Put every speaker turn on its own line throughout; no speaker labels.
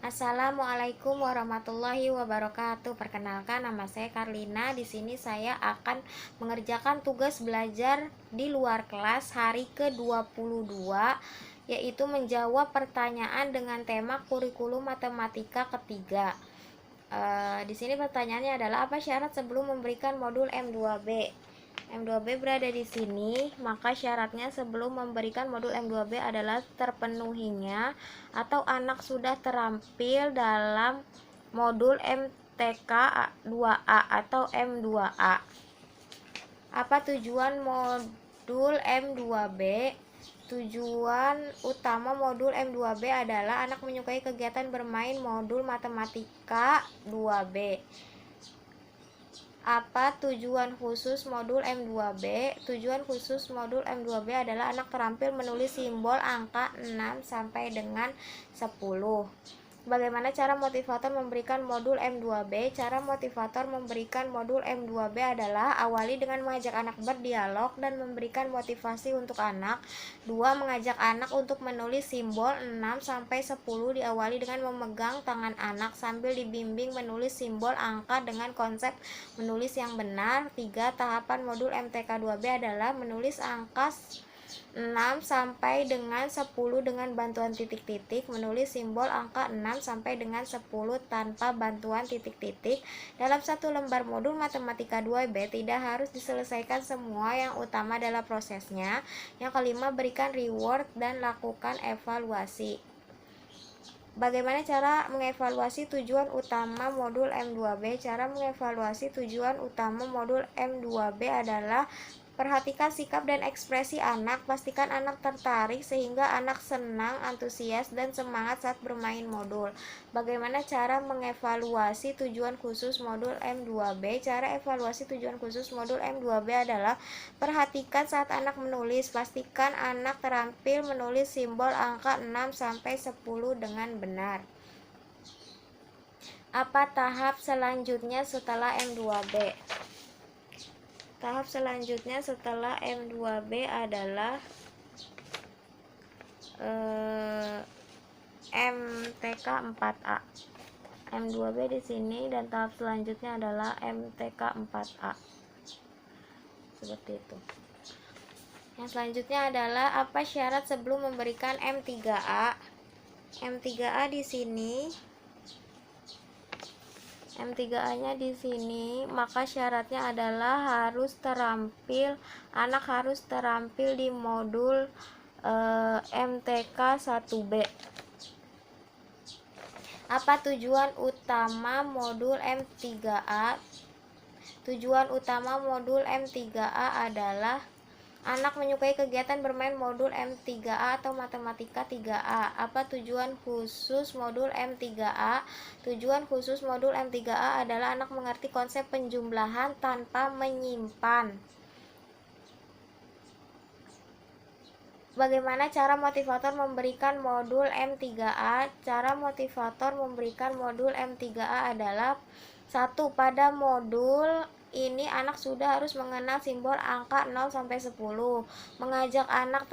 Assalamualaikum warahmatullahi wabarakatuh. Perkenalkan, nama saya Karlina. Di sini saya akan mengerjakan tugas belajar di luar kelas hari ke-22, yaitu menjawab pertanyaan dengan tema kurikulum matematika ketiga. Di sini pertanyaannya adalah apa syarat sebelum memberikan modul M2B? M2B berada di sini, maka syaratnya sebelum memberikan modul M2B adalah terpenuhinya atau anak sudah terampil dalam modul MTK 2A atau M2A. Apa tujuan modul M2B? Tujuan utama modul M2B adalah anak menyukai kegiatan bermain modul matematika 2B. Apa tujuan khusus modul M2B? Tujuan khusus modul M2B adalah anak terampil menulis simbol angka 6 sampai dengan 10. Bagaimana cara motivator memberikan modul M2B? Cara motivator memberikan modul M2B adalah awali dengan mengajak anak berdialog dan memberikan motivasi untuk anak. 2. Mengajak anak untuk menulis simbol 6 sampai 10 diawali dengan memegang tangan anak sambil dibimbing menulis simbol angka dengan konsep menulis yang benar. 3. Tahapan modul MTK 2B adalah menulis angka 6 sampai dengan 10 dengan bantuan titik-titik, menulis simbol angka 6 sampai dengan 10 tanpa bantuan titik-titik. Dalam satu lembar modul matematika 2B tidak harus diselesaikan semua, yang utama adalah prosesnya. Yang kelima, berikan reward dan lakukan evaluasi. Bagaimana cara mengevaluasi tujuan utama modul M2B? Cara mengevaluasi tujuan utama modul M2B adalah perhatikan sikap dan ekspresi anak, pastikan anak tertarik sehingga anak senang, antusias, dan semangat saat bermain modul. Bagaimana cara mengevaluasi tujuan khusus modul M2B? Cara evaluasi tujuan khusus modul M2B adalah perhatikan saat anak menulis, pastikan anak terampil menulis simbol angka 6 sampai 10 dengan benar. Apa tahap selanjutnya setelah M2B? Tahap selanjutnya setelah M2B adalah MTK 4A. M2B di sini dan tahap selanjutnya adalah MTK 4A. Seperti itu. Yang selanjutnya adalah apa syarat sebelum memberikan M3A? M3A di sini, M3A-nya di sini, maka syaratnya adalah anak harus terampil di modul MTK 1B. Apa tujuan utama modul M3A? Tujuan utama modul M3A adalah anak menyukai kegiatan bermain modul M3A atau matematika 3A. Apa tujuan khusus modul M3A? Tujuan khusus modul M3A adalah anak mengerti konsep penjumlahan tanpa menyimpan. Bagaimana cara motivator memberikan modul M3A? Cara motivator memberikan modul M3A adalah 1. Pada modul ini anak sudah harus mengenal simbol angka 0 sampai 10. Mengajak anak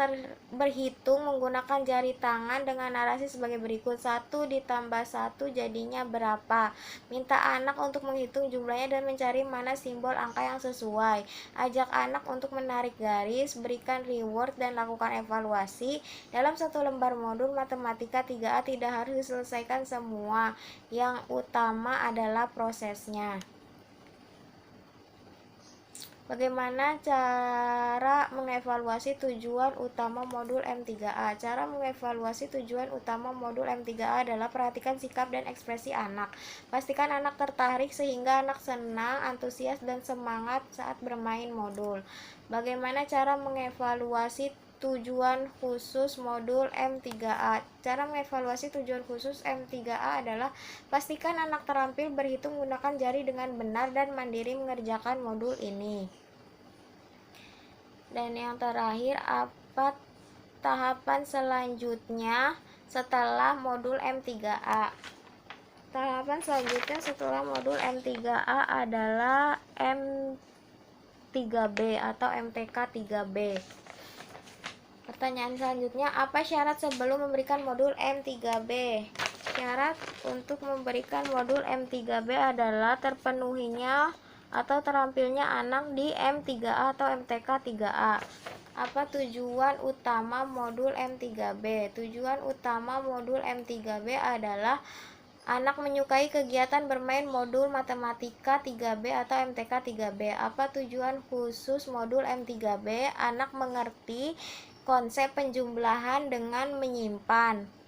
berhitung menggunakan jari tangan dengan narasi sebagai berikut. 1 ditambah 1 jadinya berapa? Minta anak untuk menghitung jumlahnya dan mencari mana simbol angka yang sesuai. Ajak anak untuk menarik garis, berikan reward dan lakukan evaluasi. Dalam satu lembar modul matematika 3A tidak harus diselesaikan semua, yang utama adalah prosesnya. Bagaimana cara mengevaluasi tujuan utama modul M3A? Cara mengevaluasi tujuan utama modul M3A adalah perhatikan sikap dan ekspresi anak. Pastikan anak tertarik sehingga anak senang, antusias, dan semangat saat bermain modul. Bagaimana cara mengevaluasi tujuan khusus modul M3A? Cara mengevaluasi tujuan khusus M3A adalah pastikan anak terampil berhitung menggunakan jari dengan benar dan mandiri mengerjakan modul ini. Dan yang terakhir, apa tahapan selanjutnya setelah modul M3A? Tahapan selanjutnya setelah modul M3A adalah M3B atau MTK 3B. Pertanyaan selanjutnya, apa syarat sebelum memberikan modul M3B? Syarat untuk memberikan modul M3B adalah terpenuhinya atau terampilnya anak di M3A atau MTK 3A. Apa tujuan utama modul M3B? Tujuan utama modul M3B adalah anak menyukai kegiatan bermain modul matematika 3B atau MTK 3B. Apa tujuan khusus modul M3B? Anak mengerti konsep penjumlahan dengan menyimpan.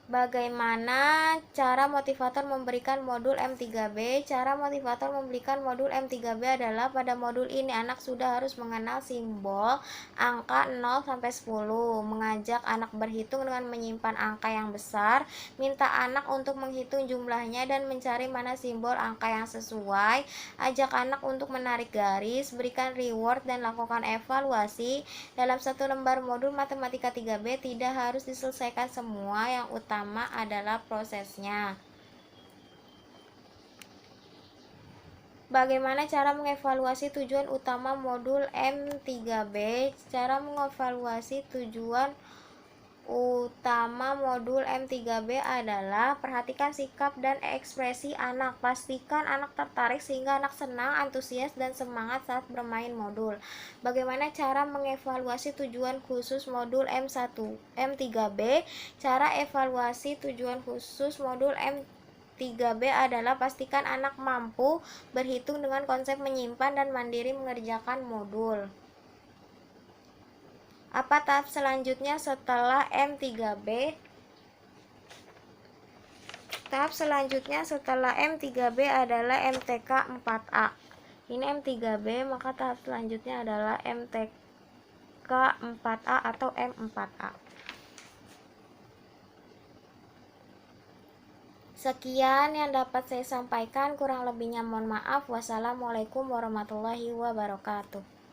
Bagaimana cara motivator memberikan modul M3B? Cara motivator memberikan modul M3B adalah pada modul ini anak sudah harus mengenal simbol angka 0 sampai 10, mengajak anak berhitung dengan menyimpan angka yang besar, minta anak untuk menghitung jumlahnya dan mencari mana simbol angka yang sesuai, ajak anak untuk menarik garis, berikan reward dan lakukan evaluasi. Dalam satu lembar modul matematika 3B tidak harus diselesaikan semua, yang utama adalah prosesnya. Bagaimana cara mengevaluasi tujuan utama modul M3B? Cara mengevaluasi tujuan utama modul M3B adalah perhatikan sikap dan ekspresi anak. Pastikan anak tertarik sehingga anak senang, antusias, dan semangat saat bermain modul. Bagaimana cara mengevaluasi tujuan khusus modul M3B? Cara evaluasi tujuan khusus modul M3B adalah pastikan anak mampu berhitung dengan konsep menyimpan dan mandiri mengerjakan modul. Apa tahap selanjutnya setelah M3B? Tahap selanjutnya setelah M3B adalah MTK 4A. Ini M3B, maka tahap selanjutnya adalah MTK 4A atau M4A. Sekian yang dapat saya sampaikan, kurang lebihnya mohon maaf. Wassalamualaikum warahmatullahi wabarakatuh.